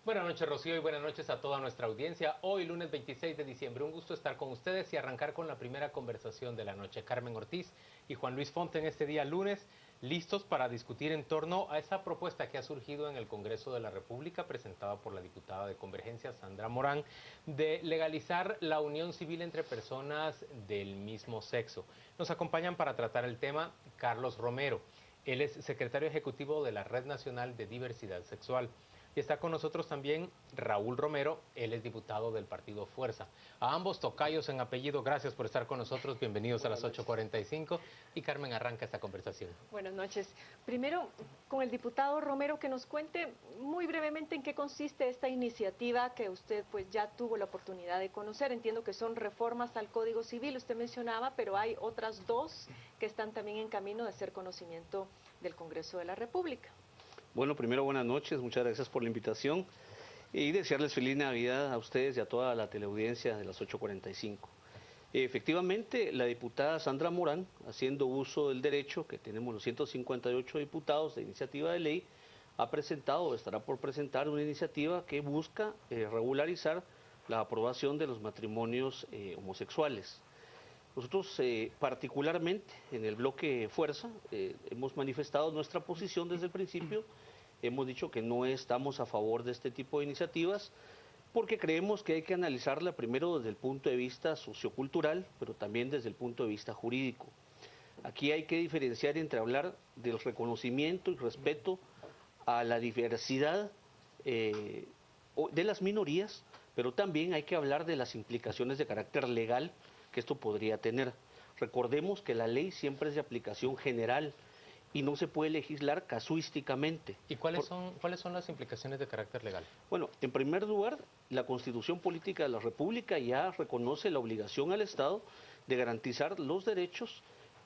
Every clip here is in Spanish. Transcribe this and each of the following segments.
Buenas noches, Rocío, y buenas noches a toda nuestra audiencia. Hoy, lunes 26 de diciembre, un gusto estar con ustedes y arrancar con la primera conversación de la noche. Carmen Ortiz y Juan Luis Fonte en este día lunes, listos para discutir en torno a esa propuesta que ha surgido en el Congreso de la República, presentada por la diputada de Convergencia, Sandra Morán, de legalizar la unión civil entre personas del mismo sexo. Nos acompañan para tratar el tema Carlos Romero. Él es secretario ejecutivo de la Red Nacional de Diversidad Sexual. Y está con nosotros también Raúl Romero, él es diputado del partido Fuerza. A ambos tocayos en apellido, gracias por estar con nosotros, bienvenidos a las 8:45 y Carmen arranca esta conversación. Buenas noches. Primero, con el diputado Romero, que nos cuente muy brevemente en qué consiste esta iniciativa que usted pues ya tuvo la oportunidad de conocer. Entiendo que son reformas al Código Civil, usted mencionaba, pero hay otras dos que están también en camino de ser conocimiento del Congreso de la República. Bueno, primero buenas noches, muchas gracias por la invitación y desearles feliz Navidad a ustedes y a toda la teleaudiencia de las 8:45. Efectivamente, la diputada Sandra Morán, haciendo uso del derecho que tenemos los 158 diputados de iniciativa de ley, ha presentado o estará por presentar una iniciativa que busca regularizar la aprobación de los matrimonios homosexuales. Nosotros particularmente en el bloque Fuerza hemos manifestado nuestra posición desde el principio, hemos dicho que no estamos a favor de este tipo de iniciativas porque creemos que hay que analizarla primero desde el punto de vista sociocultural, pero también desde el punto de vista jurídico. Aquí hay que diferenciar entre hablar del reconocimiento y respeto a la diversidad de las minorías, pero también hay que hablar de las implicaciones de carácter legal que esto podría tener. Recordemos que la ley siempre es de aplicación general y no se puede legislar casuísticamente. ¿Y cuáles son las implicaciones de carácter legal? Bueno, en primer lugar, la Constitución Política de la República ya reconoce la obligación al Estado de garantizar los derechos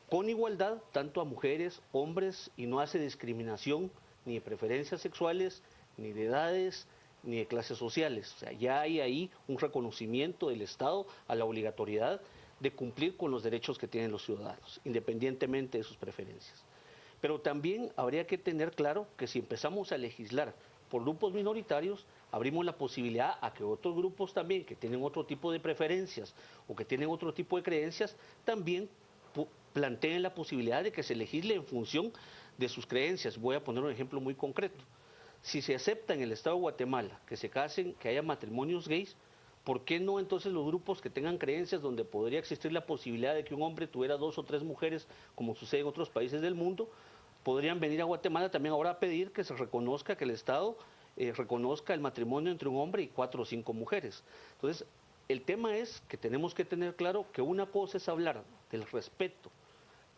con igualdad tanto a mujeres, hombres, y no hace discriminación ni de preferencias sexuales, ni de edades, ni de clases sociales. O sea, ya hay ahí un reconocimiento del Estado a la obligatoriedad de cumplir con los derechos que tienen los ciudadanos, independientemente de sus preferencias. Pero también habría que tener claro que si empezamos a legislar por grupos minoritarios, abrimos la posibilidad a que otros grupos también, que tienen otro tipo de preferencias o que tienen otro tipo de creencias, también planteen la posibilidad de que se legisle en función de sus creencias. Voy a poner un ejemplo muy concreto. Si se acepta en el Estado de Guatemala que se casen, que haya matrimonios gays, ¿por qué no entonces los grupos que tengan creencias donde podría existir la posibilidad de que un hombre tuviera 2 o 3 mujeres, como sucede en otros países del mundo, podrían venir a Guatemala también ahora a pedir que se reconozca, que el Estado reconozca el matrimonio entre un hombre y 4 o 5 mujeres? Entonces, el tema es que tenemos que tener claro que una cosa es hablar del respeto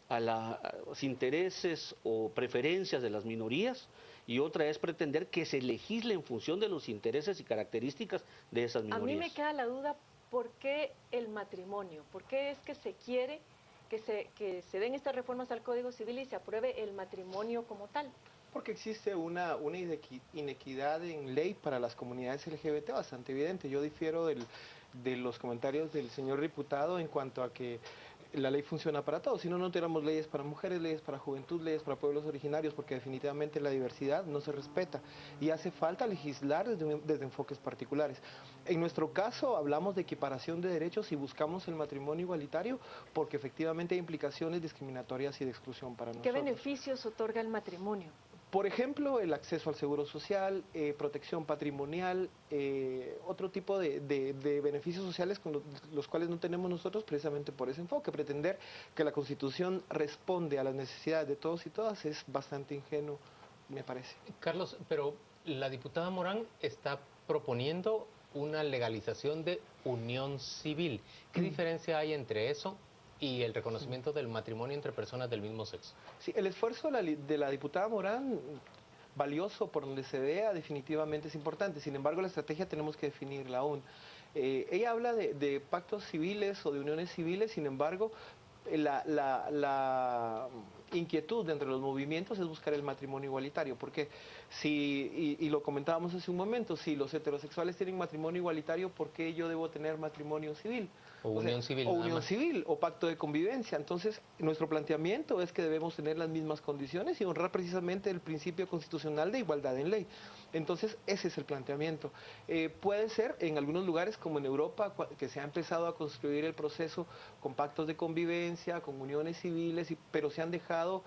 a los intereses o preferencias de las minorías y otra es pretender que se legisle en función de los intereses y características de esas minorías. A mí me queda la duda, ¿por qué el matrimonio? ¿Por qué es que se quiere que se den estas reformas al Código Civil y se apruebe el matrimonio como tal? Porque existe una inequidad en ley para las comunidades LGBT bastante evidente. Yo difiero de los comentarios del señor diputado en cuanto a que la ley funciona para todos. Si no, no tuviéramos leyes para mujeres, leyes para juventud, leyes para pueblos originarios, porque definitivamente la diversidad no se respeta y hace falta legislar desde enfoques particulares. En nuestro caso hablamos de equiparación de derechos y buscamos el matrimonio igualitario porque efectivamente hay implicaciones discriminatorias y de exclusión para nosotros. ¿Qué beneficios otorga el matrimonio? Por ejemplo, el acceso al seguro social, protección patrimonial, otro tipo de beneficios sociales con los cuales no tenemos nosotros precisamente por ese enfoque. Pretender que la Constitución responde a las necesidades de todos y todas es bastante ingenuo, me parece. Carlos, pero la diputada Morán está proponiendo una legalización de unión civil. ¿Qué diferencia hay entre eso y el reconocimiento del matrimonio entre personas del mismo sexo? Sí, el esfuerzo de la diputada Morán, valioso por donde se vea, definitivamente es importante. Sin embargo, la estrategia tenemos que definirla aún. Ella habla de pactos civiles o de uniones civiles, sin embargo, la inquietud de entre los movimientos es buscar el matrimonio igualitario, porque y lo comentábamos hace un momento, si los heterosexuales tienen matrimonio igualitario, ¿por qué yo debo tener matrimonio civil? O unión civil. O nada unión más. civil, o pacto de convivencia. Entonces, nuestro planteamiento es que debemos tener las mismas condiciones y honrar precisamente el principio constitucional de igualdad en ley. Entonces, ese es el planteamiento. Puede ser en algunos lugares, como en Europa, que se ha empezado a construir el proceso con pactos de convivencia, con uniones civiles, pero se han dejado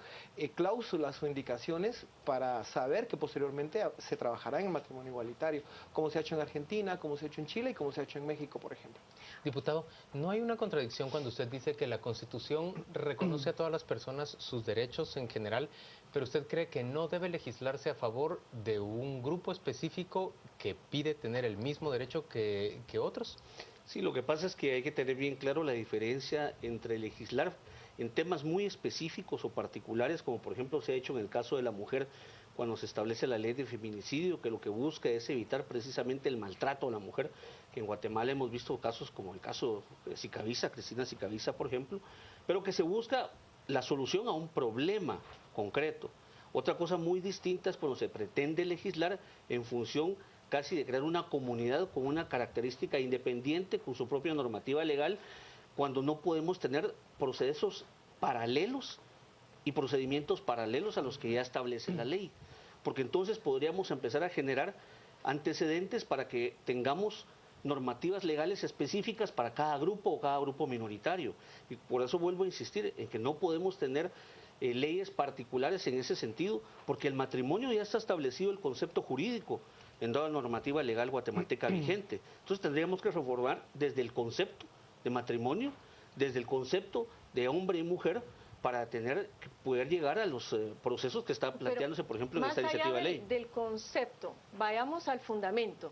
cláusulas o indicaciones para saber que posteriormente se trabajará en el matrimonio igualitario, como se ha hecho en Argentina, como se ha hecho en Chile y como se ha hecho en México, por ejemplo. Diputado, ¿no hay una contradicción cuando usted dice que la Constitución reconoce a todas las personas sus derechos en general, pero usted cree que no debe legislarse a favor de un grupo específico que pide tener el mismo derecho que otros? Sí, lo que pasa es que hay que tener bien claro la diferencia entre legislar en temas muy específicos o particulares, como por ejemplo se ha hecho en el caso de la mujer cuando se establece la ley de feminicidio, que lo que busca es evitar precisamente el maltrato a la mujer, que en Guatemala hemos visto casos como el caso de Sicavisa, Cristina Sicavisa, por ejemplo, pero que se busca la solución a un problema concreto. Otra cosa muy distinta es cuando se pretende legislar en función casi de crear una comunidad con una característica independiente, con su propia normativa legal, cuando no podemos tener procesos paralelos y procedimientos paralelos a los que ya establece la ley, porque entonces podríamos empezar a generar antecedentes para que tengamos normativas legales específicas para cada grupo o cada grupo minoritario. Y por eso vuelvo a insistir en que no podemos tener leyes particulares en ese sentido, porque el matrimonio ya está establecido el concepto jurídico en toda la normativa legal guatemalteca vigente. Entonces tendríamos que reformar desde el concepto de matrimonio, desde el concepto de hombre y mujer, para poder llegar a los procesos que está planteándose, por ejemplo, en esta iniciativa de ley. Más allá del concepto, vayamos al fundamento.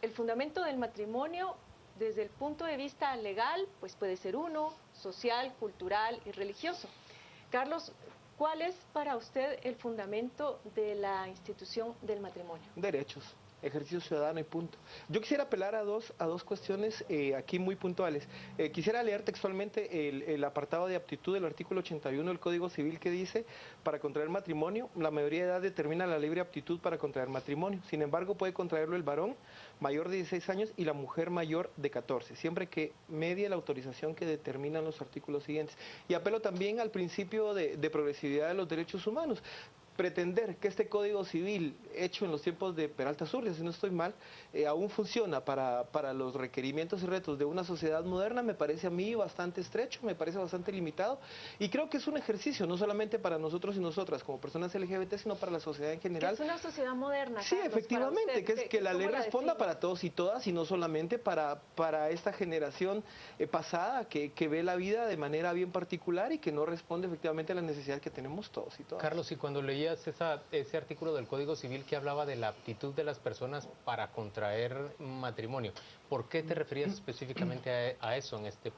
El fundamento del matrimonio, desde el punto de vista legal, pues puede ser uno, social, cultural y religioso. Carlos, ¿cuál es para usted el fundamento de la institución del matrimonio? Derechos, ejercicio ciudadano y punto. Yo quisiera apelar a dos cuestiones aquí muy puntuales. Quisiera leer textualmente el apartado de aptitud del artículo 81 del Código Civil que dice, para contraer matrimonio, la mayoría de edad determina la libre aptitud para contraer matrimonio. Sin embargo, puede contraerlo el varón mayor de 16 años y la mujer mayor de 14, siempre que medie la autorización que determinan los artículos siguientes. Y apelo también al principio de progresividad de los derechos humanos. Pretender que este Código Civil, hecho en los tiempos de Peralta Zurria, si no estoy mal, aún funciona para los requerimientos y retos de una sociedad moderna, me parece a mí bastante estrecho, me parece bastante limitado, y creo que es un ejercicio, no solamente para nosotros y nosotras como personas LGBT, sino para la sociedad en general. Es una sociedad moderna, Sí, Carlos, efectivamente, usted, que la ley responda define? para todos y todas, y no solamente para esta generación pasada que ve la vida de manera bien particular y que no responde efectivamente a la necesidad que tenemos todos y todas. Carlos, y cuando leías ese artículo del Código Civil que hablaba de la aptitud de las personas para contraer matrimonio, ¿por qué te referías específicamente a eso en esta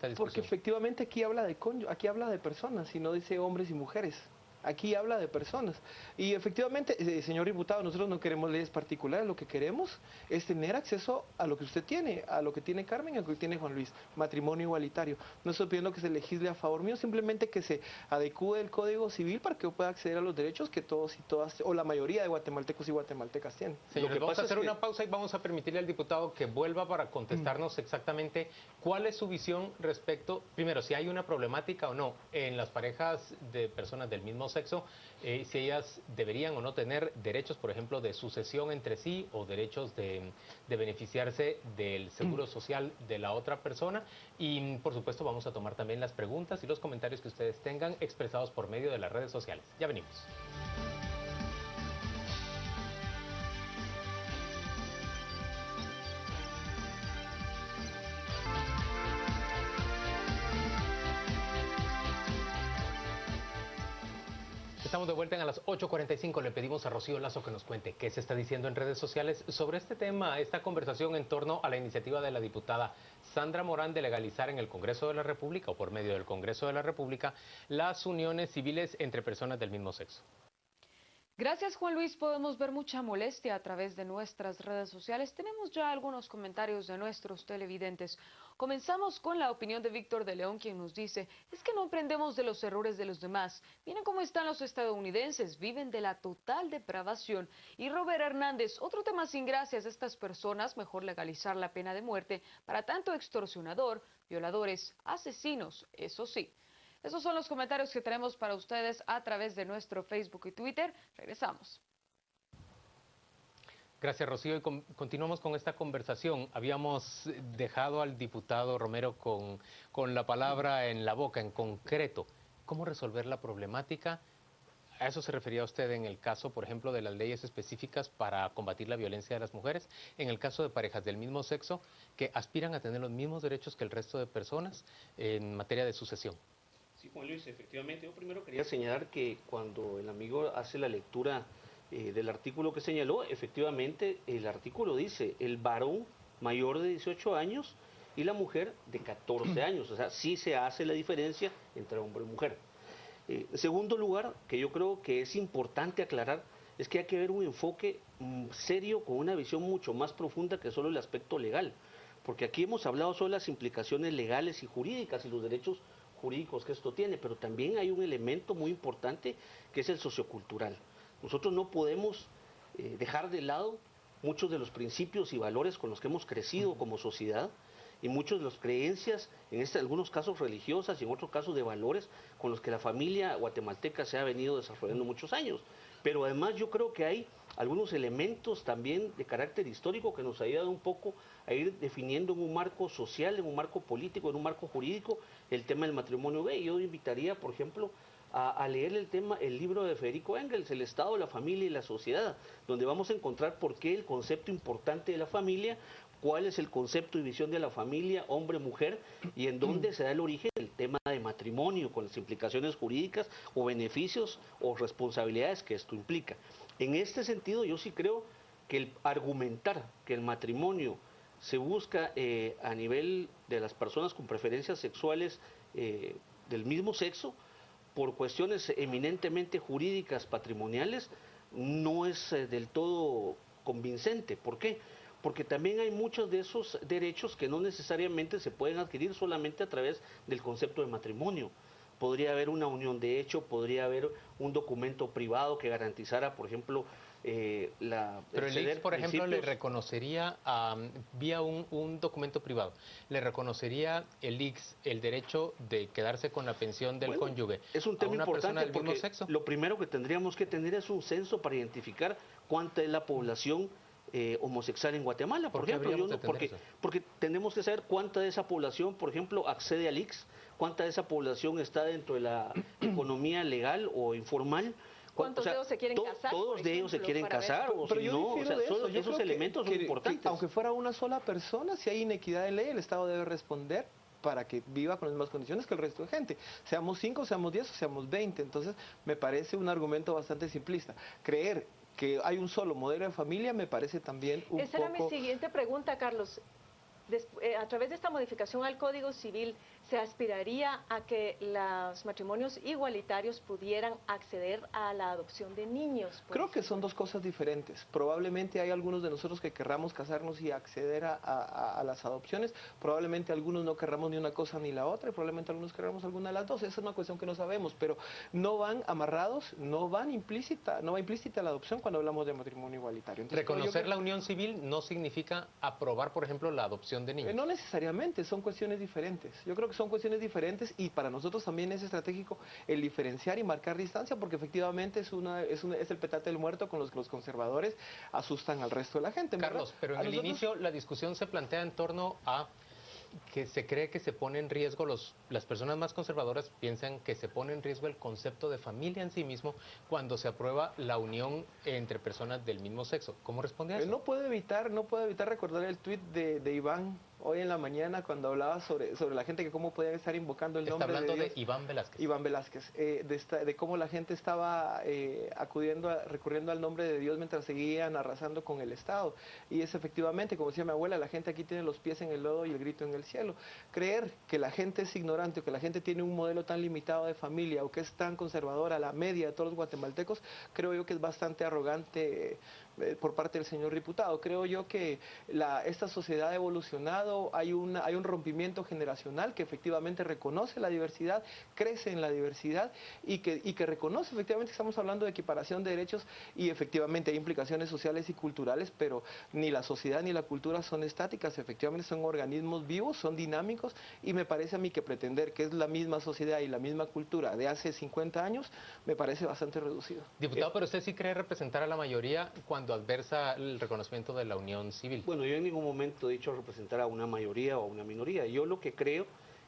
discusión? Porque efectivamente aquí habla de personas y no dice hombres y mujeres. Aquí habla de personas. Y efectivamente, señor diputado, nosotros no queremos leyes particulares, lo que queremos es tener acceso a lo que usted tiene, a lo que tiene Carmen y a lo que tiene Juan Luis, matrimonio igualitario. No estoy pidiendo que se legisle a favor mío, simplemente que se adecúe el Código Civil para que yo pueda acceder a los derechos que todos y todas, o la mayoría de guatemaltecos y guatemaltecas tienen. Señores, vamos a hacer una pausa y vamos a permitirle al diputado que vuelva para contestarnos exactamente cuál es su visión respecto, primero, si hay una problemática o no en las parejas de personas del mismo sexo, si ellas deberían o no tener derechos, por ejemplo, de sucesión entre sí o derechos de beneficiarse del seguro social de la otra persona. Y, por supuesto, vamos a tomar también las preguntas y los comentarios que ustedes tengan expresados por medio de las redes sociales. Ya venimos. Estamos de vuelta a las 8:45. Le pedimos a Rocío Lazo que nos cuente qué se está diciendo en redes sociales sobre este tema, esta conversación en torno a la iniciativa de la diputada Sandra Morán de legalizar en el Congreso de la República o por medio del Congreso de la República las uniones civiles entre personas del mismo sexo. Gracias, Juan Luis. Podemos ver mucha molestia a través de nuestras redes sociales. Tenemos ya algunos comentarios de nuestros televidentes. Comenzamos con la opinión de Víctor de León, quien nos dice: es que no aprendemos de los errores de los demás. Miren cómo están los estadounidenses, viven de la total depravación. Y Robert Hernández: otro tema sin gracias, estas personas, mejor legalizar la pena de muerte para tanto extorsionador, violadores, asesinos, eso sí. Esos son los comentarios que tenemos para ustedes a través de nuestro Facebook y Twitter. Regresamos. Gracias, Rocío. Y continuamos con esta conversación. Habíamos dejado al diputado Romero con la palabra en la boca, en concreto. ¿Cómo resolver la problemática? ¿A eso se refería usted en el caso, por ejemplo, de las leyes específicas para combatir la violencia de las mujeres? En el caso de parejas del mismo sexo que aspiran a tener los mismos derechos que el resto de personas en materia de sucesión. Sí, Juan Luis, efectivamente. Yo primero quería señalar que cuando el amigo hace la lectura del artículo que señaló, efectivamente el artículo dice el varón mayor de 18 años y la mujer de 14 años. O sea, sí se hace la diferencia entre hombre y mujer. En segundo lugar, que yo creo que es importante aclarar, es que hay que ver un enfoque serio con una visión mucho más profunda que solo el aspecto legal. Porque aquí hemos hablado solo de las implicaciones legales y jurídicas y los derechos jurídicos que esto tiene, pero también hay un elemento muy importante que es el sociocultural. Nosotros no podemos dejar de lado muchos de los principios y valores con los que hemos crecido como sociedad y muchas de las creencias, en algunos casos religiosas y en otros casos de valores con los que la familia guatemalteca se ha venido desarrollando muchos años. Pero además yo creo que hay algunos elementos también de carácter histórico que nos ha ayudado un poco a ir definiendo en un marco social, en un marco político, en un marco jurídico, el tema del matrimonio gay. Yo invitaría, por ejemplo, a leer el libro de Federico Engels, El Estado, la Familia y la Sociedad, donde vamos a encontrar por qué el concepto importante de la familia, cuál es el concepto y visión de la familia, hombre, mujer, y en dónde se da el origen del tema de matrimonio, con las implicaciones jurídicas o beneficios o responsabilidades que esto implica. En este sentido, yo sí creo que el argumentar que el matrimonio se busca a nivel de las personas con preferencias sexuales del mismo sexo, por cuestiones eminentemente jurídicas, patrimoniales, no es del todo convincente. ¿Por qué? Porque también hay muchos de esos derechos que no necesariamente se pueden adquirir solamente a través del concepto de matrimonio. Podría haber una unión de hecho, podría haber un documento privado que garantizara, por ejemplo, Pero el ICS, por ejemplo, le reconocería, vía un documento privado, le reconocería el ICS el derecho de quedarse con la pensión del cónyuge es un tema importante porque lo primero que tendríamos que tener es un censo para identificar cuánta es la población homosexual en Guatemala, por ejemplo. Porque tenemos que saber cuánta de esa población, por ejemplo, accede al ICS, cuánta de esa población está dentro de la economía legal o informal. ¿Cuántos de ellos se quieren casar? Todos de ellos se quieren casar, o pero si yo no, o sea, esos elementos son importantes. Aunque fuera una sola persona, si hay inequidad de ley, el Estado debe responder para que viva con las mismas condiciones que el resto de gente. Seamos 5, seamos 10 o seamos 20. Entonces, me parece un argumento bastante simplista. Creer que hay un solo modelo de familia me parece también un poco... Esa era mi siguiente pregunta, Carlos. A través de esta modificación al Código Civil, ¿se aspiraría a que los matrimonios igualitarios pudieran acceder a la adopción de niños? Creo que son dos cosas diferentes. Probablemente hay algunos de nosotros que querramos casarnos y acceder a las adopciones. Probablemente algunos no querramos ni una cosa ni la otra. Y probablemente algunos querramos alguna de las dos. Esa es una cuestión que no sabemos. Pero no van amarrados, no va implícita la adopción cuando hablamos de matrimonio igualitario. Entonces, reconocer la unión civil no significa aprobar, por ejemplo, la adopción de niños. No necesariamente, son cuestiones diferentes. Yo creo que son cuestiones diferentes y para nosotros también es estratégico el diferenciar y marcar distancia porque efectivamente es el petate del muerto con los que los conservadores asustan al resto de la gente. Carlos, pero en el inicio la discusión se plantea en torno a que se cree que se pone en riesgo, las personas más conservadoras piensan que se pone en riesgo el concepto de familia en sí mismo cuando se aprueba la unión entre personas del mismo sexo. ¿Cómo responde a eso? No puedo evitar recordar el tuit de Iván hoy en la mañana cuando hablaba sobre la gente que cómo podían estar invocando el Está nombre de hablando Dios. de Iván Velázquez. Iván Velázquez, de cómo la gente estaba recurriendo al nombre de Dios mientras seguían arrasando con el Estado. Y es efectivamente, como decía mi abuela, la gente aquí tiene los pies en el lodo y el grito en el cielo. Creer que la gente es ignorante o que la gente tiene un modelo tan limitado de familia o que es tan conservadora, la media de todos los guatemaltecos, creo yo que es bastante arrogante por parte del señor diputado. Creo yo que esta sociedad ha evolucionado, hay un rompimiento generacional que efectivamente reconoce la diversidad, crece en la diversidad y que reconoce efectivamente que estamos hablando de equiparación de derechos y efectivamente hay implicaciones sociales y culturales, pero ni la sociedad ni la cultura son estáticas, efectivamente son organismos vivos, son dinámicos y me parece a mí que pretender que es la misma sociedad y la misma cultura de hace 50 años me parece bastante reducido. Diputado, pero usted sí cree representar a la mayoría cuando adversa el reconocimiento de la unión civil. Bueno, yo en ningún momento he dicho representar a una mayoría o a una minoría. Yo lo que creo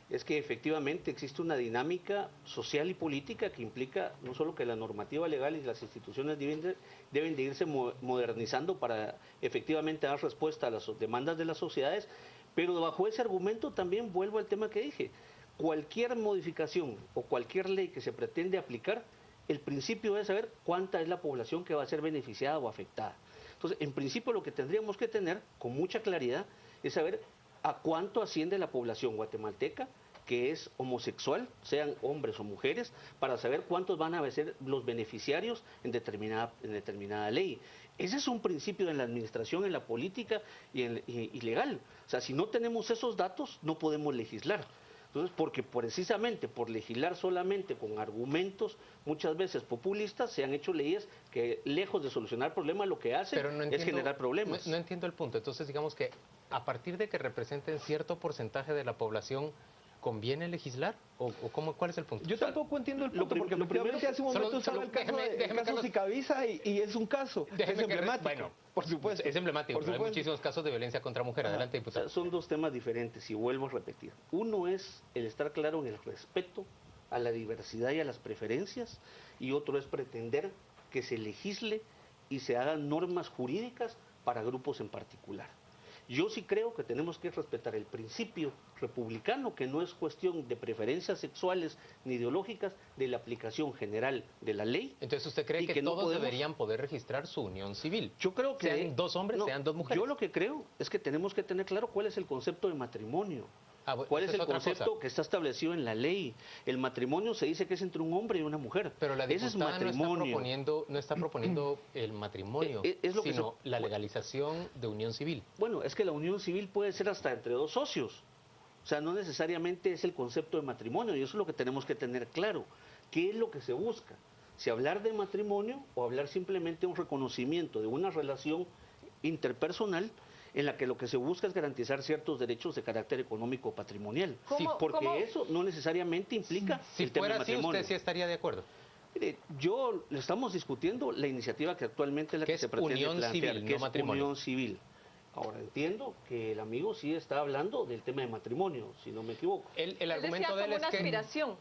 es que efectivamente existe una dinámica social y política que implica no solo que la normativa legal y las instituciones deben de irse modernizando para efectivamente dar respuesta a las demandas de las sociedades, pero bajo ese argumento también vuelvo al tema que dije. Cualquier modificación o cualquier ley que se pretende aplicar, el principio es saber cuánta es la población que va a ser beneficiada o afectada. Entonces, en principio lo que tendríamos que tener con mucha claridad es saber a cuánto asciende la población guatemalteca que es homosexual, sean hombres o mujeres, para saber cuántos van a ser los beneficiarios en determinada ley. Ese es un principio en la administración, en la política y legal. O sea, si no tenemos esos datos, no podemos legislar. Entonces, porque precisamente por legislar solamente con argumentos muchas veces populistas, se han hecho leyes que lejos de solucionar problemas lo que hacen es generar problemas. No entiendo el punto. Entonces, digamos que a partir de que representen cierto porcentaje de la población, ¿conviene legislar? ¿O cuál es el punto? Yo tampoco entiendo el punto, porque efectivamente hace un momento estaba el caso Sicaviza y es un caso, es emblemático. Bueno, por supuesto. Es emblemático, pero hay muchísimos casos de violencia contra mujer. Adelante, diputado. O sea, son dos temas diferentes y vuelvo a repetir. Uno es el estar claro en el respeto a la diversidad y a las preferencias, y otro es pretender que se legisle y se hagan normas jurídicas para grupos en particular. Yo sí creo que tenemos que respetar el principio republicano, que no es cuestión de preferencias sexuales ni ideológicas, de la aplicación general de la ley. Entonces, ¿usted cree que no todos deberían poder registrar su unión civil? Yo creo que sean dos hombres, sean dos mujeres. Yo lo que creo es que tenemos que tener claro cuál es el concepto de matrimonio. ¿Cuál es el concepto que está establecido en la ley? El matrimonio se dice que es entre un hombre y una mujer. Pero la diputada ese es matrimonio. no está proponiendo el matrimonio, sino la legalización de unión civil. Bueno, es que la unión civil puede ser hasta entre dos socios. O sea, no necesariamente es el concepto de matrimonio, y eso es lo que tenemos que tener claro. ¿Qué es lo que se busca? Si hablar de matrimonio o hablar simplemente de un reconocimiento de una relación interpersonal en la que lo que se busca es garantizar ciertos derechos de carácter económico o patrimonial. Porque eso no necesariamente implica el tema del matrimonio. Si fuera así, ¿usted sí estaría de acuerdo? Mire, le estamos discutiendo la iniciativa que actualmente es la que se pretende plantear, civil, que no es matrimonio. unión civil. Ahora entiendo que el amigo sí está hablando del tema de matrimonio, si no me equivoco. El argumento de él es una que aspiración.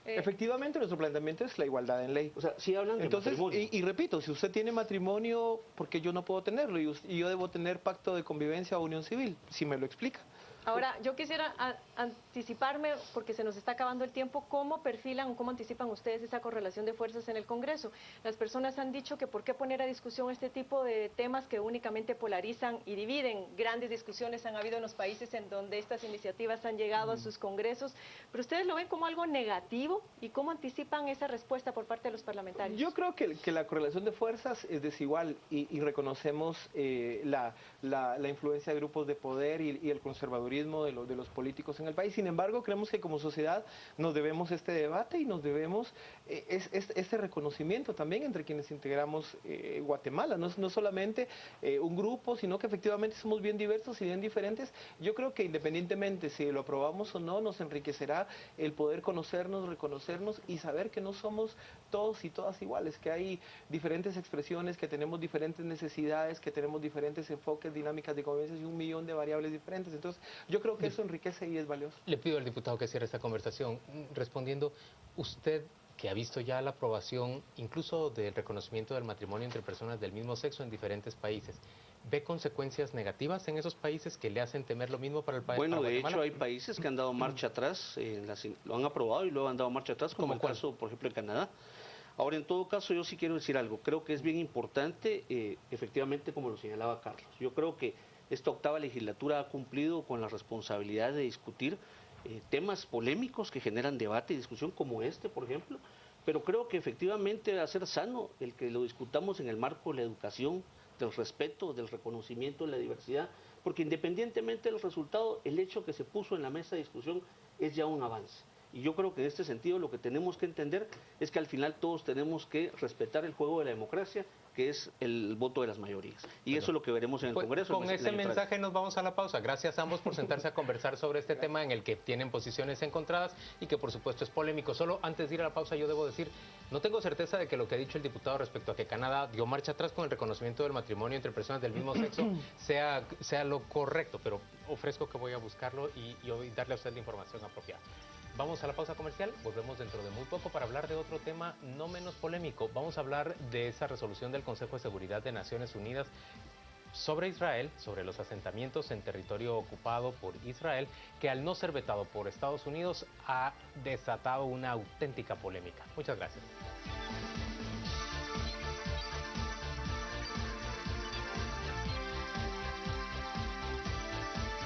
Efectivamente, nuestro planteamiento es la igualdad en ley. O sea, sí hablan de Entonces, matrimonio. y repito, si usted tiene matrimonio, ¿por qué yo no puedo tenerlo? Y yo debo tener pacto de convivencia o unión civil, si me lo explica. Ahora, yo quisiera anticiparme, porque se nos está acabando el tiempo, ¿cómo perfilan o cómo anticipan ustedes esa correlación de fuerzas en el Congreso? Las personas han dicho que por qué poner a discusión este tipo de temas que únicamente polarizan y dividen. Grandes discusiones han habido en los países en donde estas iniciativas han llegado a sus congresos, pero ustedes lo ven como algo negativo, ¿y cómo anticipan esa respuesta por parte de los parlamentarios? Yo creo que la correlación de fuerzas es desigual y reconocemos la influencia de grupos de poder y el conservadurismo de los políticos en el país. Sin embargo, creemos que como sociedad nos debemos este debate y nos debemos este reconocimiento también entre quienes integramos Guatemala. No solamente un grupo, sino que efectivamente somos bien diversos y bien diferentes. Yo creo que independientemente si lo aprobamos o no, nos enriquecerá el poder conocernos, reconocernos y saber que no somos todos y todas iguales, que hay diferentes expresiones, que tenemos diferentes necesidades, que tenemos diferentes enfoques, dinámicas de convivencia y un millón de variables diferentes. Entonces, yo creo que eso enriquece y es valioso. Le pido al diputado que cierre esta conversación respondiendo, usted que ha visto ya la aprobación incluso del reconocimiento del matrimonio entre personas del mismo sexo en diferentes países, ¿Ve consecuencias negativas en esos países que le hacen temer lo mismo para el país? Bueno, de hecho hay países que han dado marcha atrás, lo han aprobado y luego han dado marcha atrás, como el caso, por ejemplo, de Canadá. Ahora, en todo caso, yo sí quiero decir algo. Creo que es bien importante, efectivamente, como lo señalaba Carlos. Yo creo que esta octava legislatura ha cumplido con la responsabilidad de discutir temas polémicos que generan debate y discusión, como este, por ejemplo. Pero creo que efectivamente va a ser sano el que lo discutamos en el marco de la educación, del respeto, del reconocimiento de la diversidad, porque independientemente del resultado, el hecho que se puso en la mesa de discusión es ya un avance. Y yo creo que en este sentido lo que tenemos que entender es que al final todos tenemos que respetar el juego de la democracia, que es el voto de las mayorías. Y eso es lo que veremos en el Congreso. Con ese mensaje nos vamos a la pausa. Gracias a ambos por sentarse a conversar sobre este tema en el que tienen posiciones encontradas y que por supuesto es polémico. Solo antes de ir a la pausa yo debo decir, no tengo certeza de que lo que ha dicho el diputado respecto a que Canadá dio marcha atrás con el reconocimiento del matrimonio entre personas del mismo sexo sea lo correcto, pero ofrezco que voy a buscarlo y darle a usted la información apropiada. Vamos a la pausa comercial, volvemos dentro de muy poco para hablar de otro tema no menos polémico. Vamos a hablar de esa resolución del Consejo de Seguridad de Naciones Unidas sobre Israel, sobre los asentamientos en territorio ocupado por Israel, que al no ser vetado por Estados Unidos ha desatado una auténtica polémica. Muchas gracias.